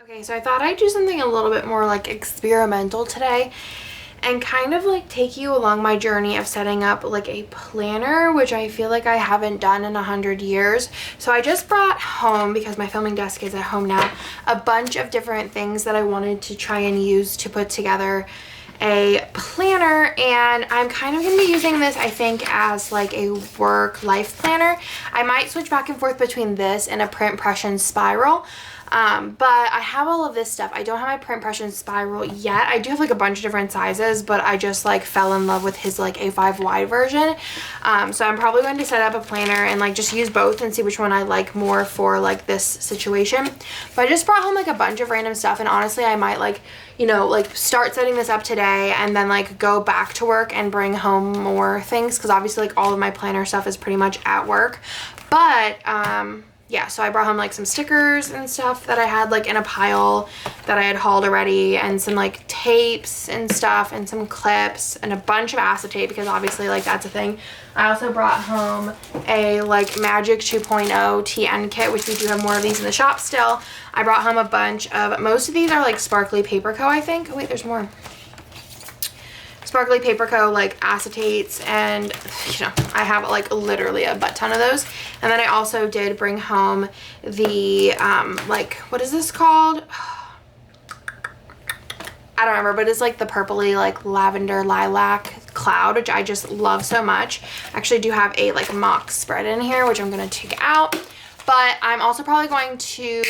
Okay, so I thought I'd do something a little bit more like experimental today and kind of like take you along my journey of setting up like a planner, which I feel like I haven't done in 100 years. So I just brought home, because my filming desk is at home now, a bunch of different things that I wanted to try and use to put together a planner, and I'm kind of going to be using this, I think, as like a work life planner. I might switch back and forth between this and a print impression spiral. But I have all of this stuff. I don't have my print impression spiral yet. I do have like a bunch of different sizes, but I just like fell in love with his like A5W version. So I'm probably going to set up a planner and like just use both and see which one I like more for like this situation. But I just brought home like a bunch of random stuff, and honestly I might like, you know, like start setting this up today and then like go back to work and bring home more things, because obviously like all of my planner stuff is pretty much at work. But yeah, so I brought home like some stickers and stuff that I had like in a pile that I had hauled already, and some like tapes and stuff, and some clips, and a bunch of acetate, because obviously like that's a thing. I also brought home a like Magic 2.0 TN kit, which we do have more of these in the shop still. I brought home a bunch of, most of these are like Sparkly Paper Co, I think. Oh wait, there's more. Sparkly Paper Co like acetates, and you know, I have like literally a butt ton of those. And then I also did bring home the like, what is this called? I don't remember, but it's like the purpley like lavender lilac cloud, which I just love so much. I actually do have a like mock spread in here, which I'm gonna take out. But I'm also probably going to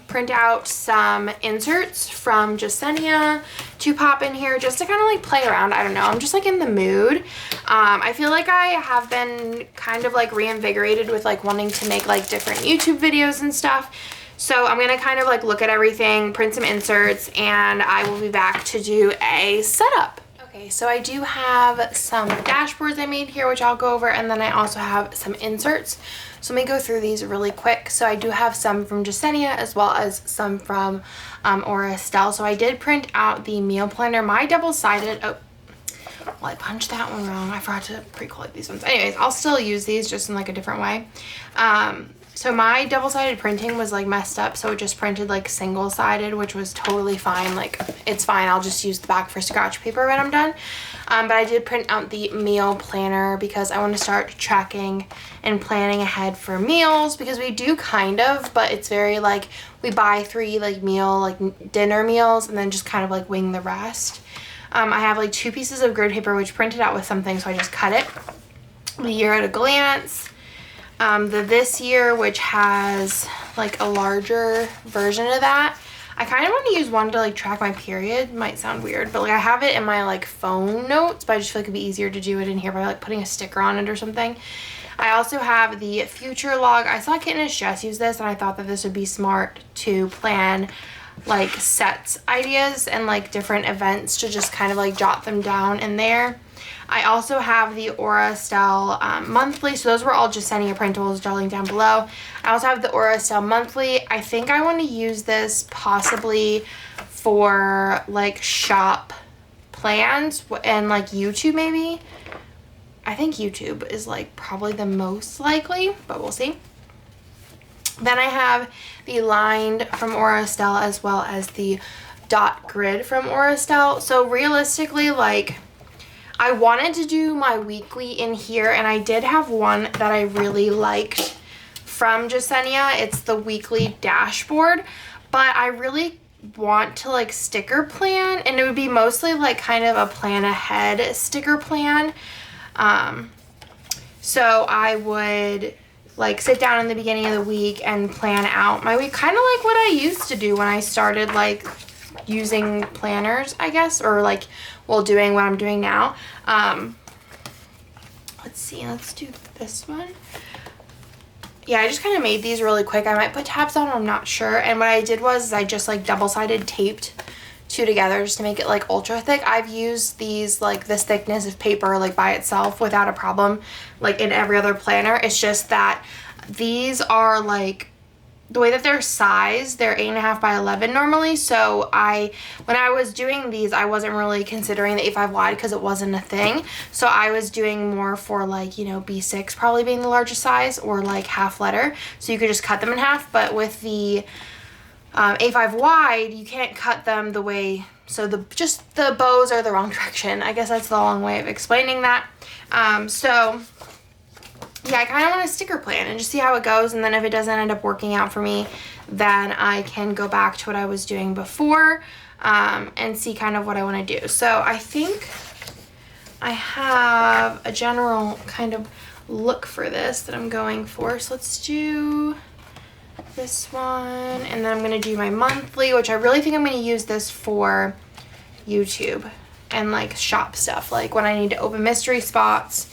print out some inserts from Jesenia to pop in here, just to kind of like play around. I don't know, I'm just like in the mood. I feel like I have been kind of like reinvigorated with like wanting to make like different YouTube videos and stuff. So I'm gonna kind of like look at everything, print some inserts, and I will be back to do a setup. Okay, so I do have some dashboards I made here, which I'll go over, and then I also have some inserts. So let me go through these really quick. So I do have some from Jesenia as well as some from Aura Estelle. So I did print out the meal planner, my double-sided. Oh, well, I punched that one wrong. I forgot to pre-collate these ones. Anyways, I'll still use these just in like a different way. So my double-sided printing was like messed up, so it just printed like single-sided, which was totally fine. Like, it's fine, I'll just use the back for scratch paper when I'm done. But I did print out the meal planner because I want to start tracking and planning ahead for meals, because we do kind of, but it's very like, we buy 3 like dinner meals and then just kind of like wing the rest. I have like 2 pieces of grid paper which printed out with something, so I just cut it. The year at a glance. The this year, which has like a larger version of that. I kind of want to use one to like track my period. Might sound weird, but like I have it in my like phone notes, but I just feel like it'd be easier to do it in here by like putting a sticker on it or something. I also have the future log. I saw Kit and his Jess use this, and I thought that this would be smart to plan like sets ideas and like different events, to just kind of like jot them down in there. I also have the Aura Estelle monthly. So those were all Jesenia Printables, darling, down below. I also have the Aura Estelle monthly. I think I want to use this possibly for like shop plans and like YouTube maybe. I think YouTube is like probably the most likely, but we'll see. Then I have the lined from Aura Estelle as well as the dot grid from Aura Estelle. So realistically, like, I wanted to do my weekly in here, and I did have one that I really liked from Jesenia. It's the weekly dashboard, but I really want to like sticker plan, and it would be mostly like kind of a plan ahead sticker plan. So I would like sit down in the beginning of the week and plan out my week, kind of like what I used to do when I started like using planners, I guess, or like, well, doing what I'm doing now. Let's see, let's do this one. Yeah, I just kind of made these really quick. I might put tabs on, I'm not sure. And what I did was I just like double-sided taped 2 together just to make it like ultra thick. I've used these like this thickness of paper like by itself without a problem, like in every other planner. It's just that these are like, the way that they're sized, they're 8.5 by 11 normally. So when I was doing these, I wasn't really considering the A5 wide because it wasn't a thing. So I was doing more for like, you know, B6 probably being the largest size, or like half letter. So you could just cut them in half. But with the A5 wide, you can't cut them the way, so just the bows are the wrong direction. I guess that's the long way of explaining that. So yeah, I kind of want a sticker plan and just see how it goes, and then if it doesn't end up working out for me, then I can go back to what I was doing before, and see kind of what I want to do. So I think I have a general kind of look for this that I'm going for. So let's do this one, and then I'm going to do my monthly, which I really think I'm going to use this for YouTube and like shop stuff, like when I need to open mystery spots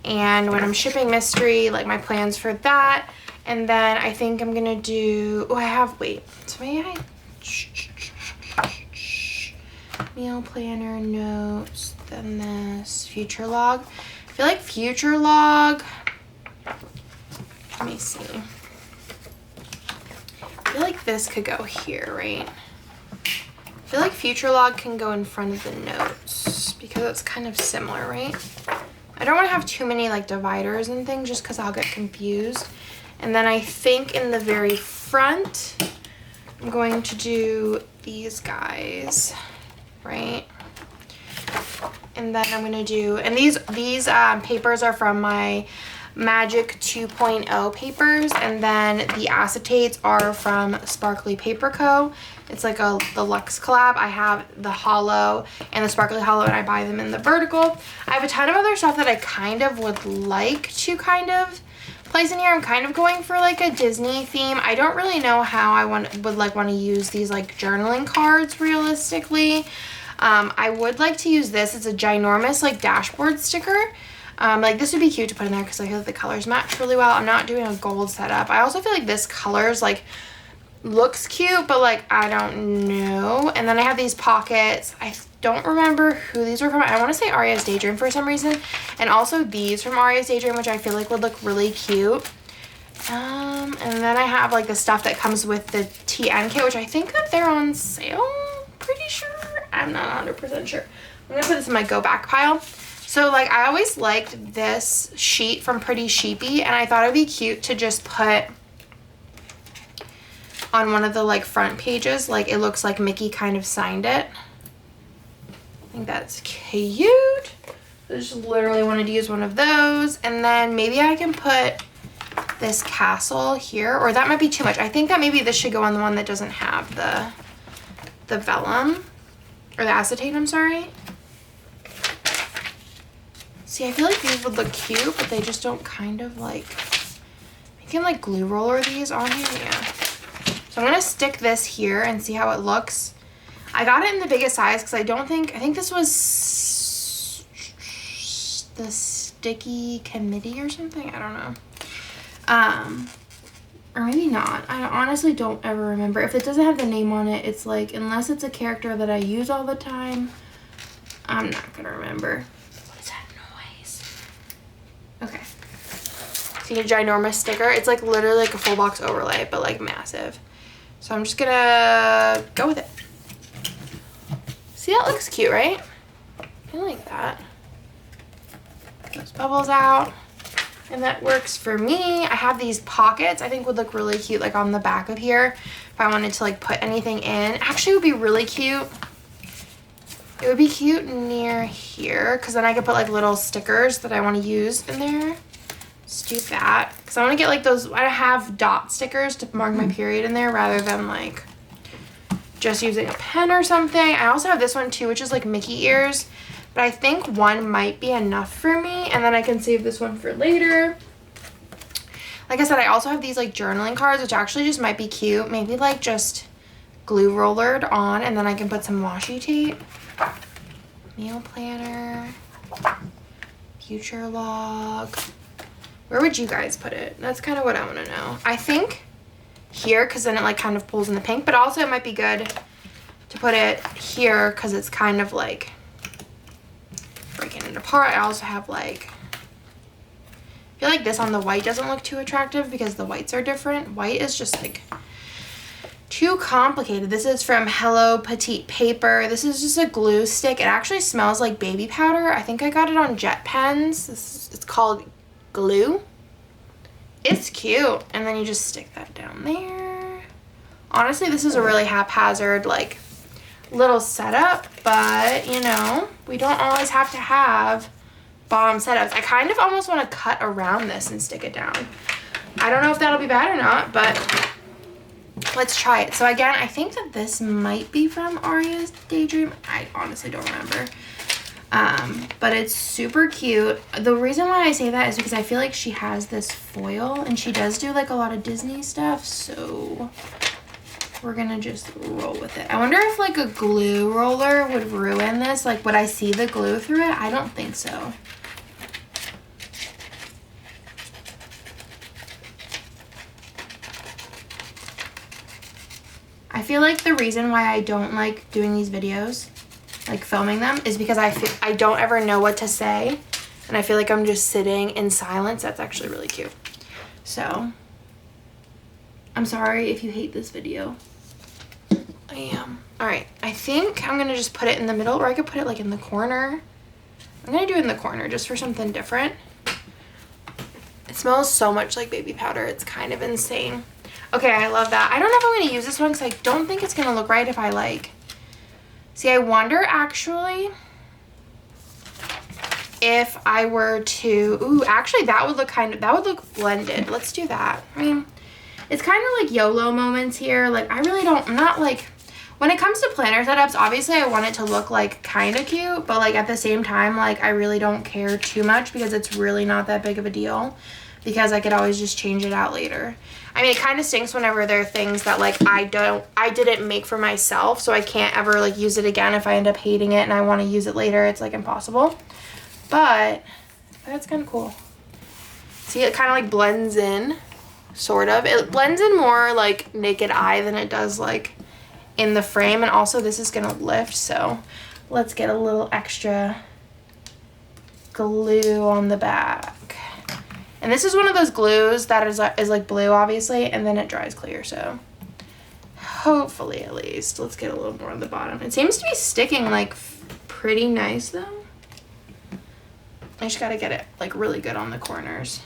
and when I'm shipping mystery, like my plans for that. And then I think I'm gonna do, so maybe meal planner, notes, then this future log. I feel like future log, let me see, I feel like this could go here, right? I feel like future log can go in front of the notes because it's kind of similar, right? I don't want to have too many like dividers and things just because I'll get confused. And then I think in the very front, I'm going to do these guys, right? And then I'm going to do, and these papers are from my Magic 2.0 papers, and then the acetates are from Sparkly Paper Co. It's like the Luxe collab. I have the hollow and the sparkly hollow, and I buy them in the vertical. I have a ton of other stuff that I kind of would like to kind of place in here. I'm kind of going for like a Disney theme. I don't really know how I would want to use these like journaling cards realistically. I would like to use this. It's a ginormous like dashboard sticker. Like this would be cute to put in there because I feel like the colors match really well. I'm not doing a gold setup. I also feel like this colors like looks cute, but like I don't know. And then I have these pockets. I don't remember who these were from. I want to say Aria's Daydream for some reason, and also these from Aria's Daydream, which I feel like would look really cute. And then I have like the stuff that comes with the TN kit, which I think that they're on sale. Pretty sure. I'm not 100% sure. I'm gonna put this in my go back pile. So like I always liked this sheet from Pretty Sheepy, and I thought it'd be cute to just put on one of the like front pages, like it looks like Mickey kind of signed it. I think that's cute. I just literally wanted to use one of those, and then maybe I can put this castle here, or that might be too much. I think that maybe this should go on the one that doesn't have the vellum, or the acetate, I'm sorry. See, I feel like these would look cute, but they just don't kind of like, I can like glue roller these on here, yeah. So I'm gonna stick this here and see how it looks. I got it in the biggest size because I think this was the Sticky Committee or something, I don't know. Or maybe not. I honestly don't ever remember. If it doesn't have the name on it, it's like, unless it's a character that I use all the time, I'm not gonna remember. What's that noise? Okay. See, a ginormous sticker. It's like literally like a full box overlay, but like massive. So I'm just gonna go with it. See, that looks cute, right? I like that. Those bubbles out. And that works for me. I have these pockets I think would look really cute like on the back of here if I wanted to like put anything in. Actually, it would be really cute. It would be cute near here because then I could put like little stickers that I want to use in there. Let's do that because I want to get like those, I have dot stickers to mark my period in there rather than like just using a pen or something. I also have this one too, which is like Mickey ears. But I think one might be enough for me, and then I can save this one for later. Like I said, I also have these like journaling cards, which actually just might be cute. Maybe like just glue rollered on, and then I can put some washi tape. Meal planner. Future log. Where would you guys put it? That's kind of what I want to know. I think here, because then it like kind of pulls in the pink, but also it might be good to put it here because it's kind of like breaking it apart. I also have like, I feel like this on the white doesn't look too attractive because the whites are different. White is just like too complicated. This is from Hello Petite Paper. This is just a glue stick. It actually smells like baby powder. I think I got it on Jet Pens. It's called Glue. It's cute. And then you just stick that down there Honestly, this is a really haphazard, like, little setup, but, you know, we don't always have to have bomb setups. I kind of almost want to cut around this and stick it down. I don't know if that'll be bad or not, but let's try it. So again, I think that this might be from Aria's Daydream. I honestly don't remember. But it's super cute. The reason why I say that is because I feel like she has this foil and she does do like a lot of Disney stuff. So we're gonna just roll with it. I wonder if like a glue roller would ruin this. Like, would I see the glue through it? I don't think so. I feel like the reason why I don't like doing these videos, like filming them, is because I don't ever know what to say, and I feel like I'm just sitting in silence. That's actually really cute. So I'm sorry if you hate this video. I am. All right, I think I'm gonna just put it in the middle, or I could put it like in the corner. I'm gonna do it in the corner just for something different. It smells so much like baby powder. It's kind of insane. Okay, I love that. I don't know if I'm gonna use this one because I don't think it's gonna look right if I like. See, I wonder actually if I were to, ooh, actually that would look blended. Let's do that. I mean, it's kind of like YOLO moments here. Like, I really don't, I'm not like, when it comes to planner setups, obviously I want it to look like kind of cute, but like at the same time, like I really don't care too much because it's really not that big of a deal because I could always just change it out later. I mean, it kind of stinks whenever there are things that like I didn't make for myself, so I can't ever like use it again if I end up hating it and I want to use it later. It's like impossible. But that's kind of cool. See, it kind of like blends in, sort of. It blends in more like naked eye than it does like in the frame. And also this is gonna lift, so let's get a little extra glue on the back. And this is one of those glues that is like blue, obviously, and then it dries clear, so hopefully at least. Let's get a little more on the bottom. It seems to be sticking like pretty nice though. I just gotta get it like really good on the corners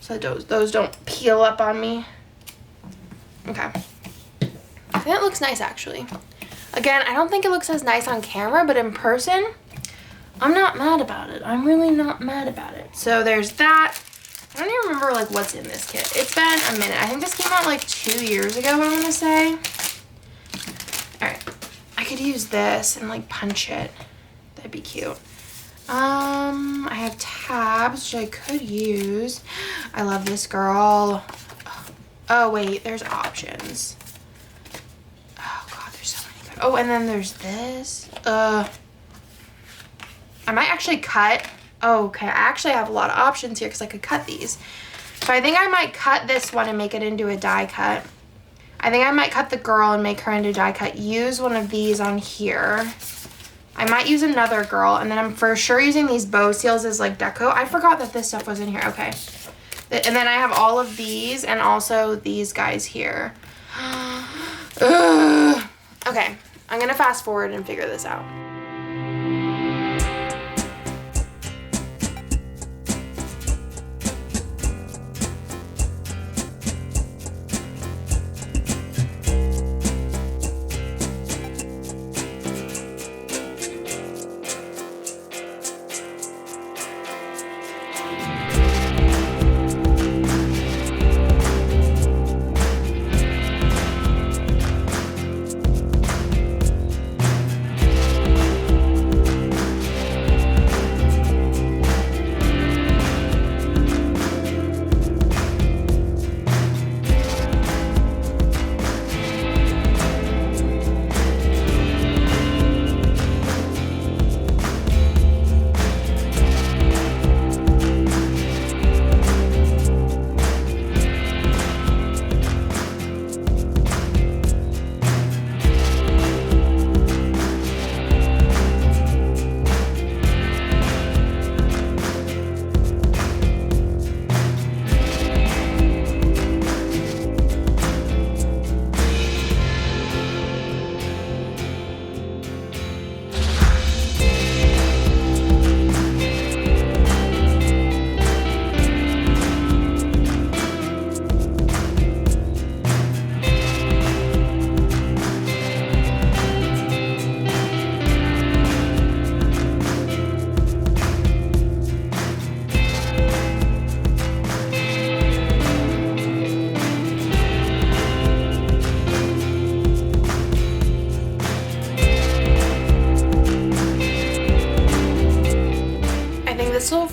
so those don't peel up on me. Okay. I think it looks nice actually. Again, I don't think it looks as nice on camera, but in person, I'm not mad about it. I'm really not mad about it. So there's that. I don't even remember like what's in this kit. It's been a minute. I think this came out like 2 years ago, I'm gonna say. All right, I could use this and like punch it. That'd be cute. I have tabs, which I could use. I love this girl. Oh wait, there's options. Oh God, there's so many good. Oh, and then there's this. I might actually cut. Oh, okay, I actually have a lot of options here because I could cut these. So I think I might cut this one and make it into a die cut. I think I might cut the girl and make her into die cut. Use one of these on here. I might use another girl, and then I'm for sure using these bow seals as like deco. I forgot that this stuff was in here. Okay. And then I have all of these and also these guys here. Okay, I'm gonna fast forward and figure this out.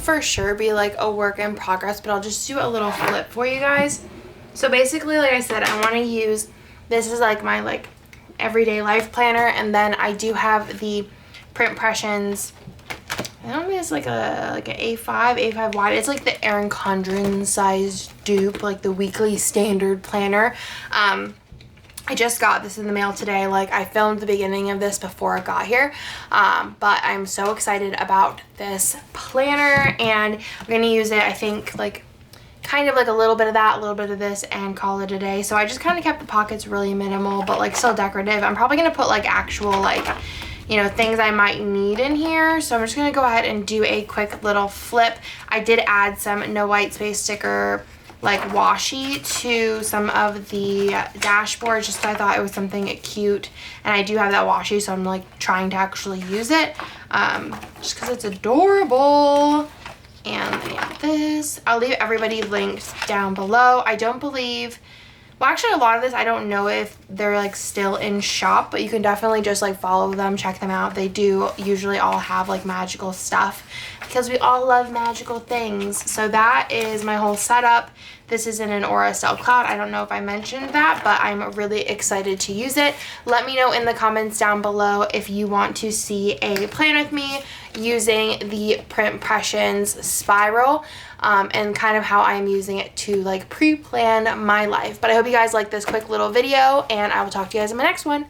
for sure be like a work in progress, but I'll just do a little flip for you guys. So basically, like I said, I want to use, this is like my like everyday life planner, and then I do have the Print Impressions, I don't know, it's like an A5 wide. It's like the Erin Condren size dupe, like the weekly standard planner. I just got this in the mail today. Like, I filmed the beginning of this before it got here, but I'm so excited about this planner, and I'm gonna use it, I think, like kind of like a little bit of that, a little bit of this, and call it a day. So I just kind of kept the pockets really minimal, but like still decorative. I'm probably gonna put like actual, like, you know, things I might need in here. So I'm just gonna go ahead and do a quick little flip. I did add some no white space sticker like washi to some of the dashboards, just 'cause I thought it was something cute, and I do have that washi, so I'm like trying to actually use it, just because it's adorable. And I have this. I'll leave everybody linked down below. I don't believe, well, actually a lot of this I don't know if they're like still in shop, but you can definitely just like follow them, check them out. They do usually all have like magical stuff, because we all love magical things. So that is my whole setup. This is in an Aura Cell Cloud. I don't know if I mentioned that, but I'm really excited to use it. Let me know in the comments down below if you want to see a plan with me using the Print Impressions spiral, and kind of how I'm using it to like pre-plan my life. But I hope you guys like this quick little video, and I will talk to you guys in my next one.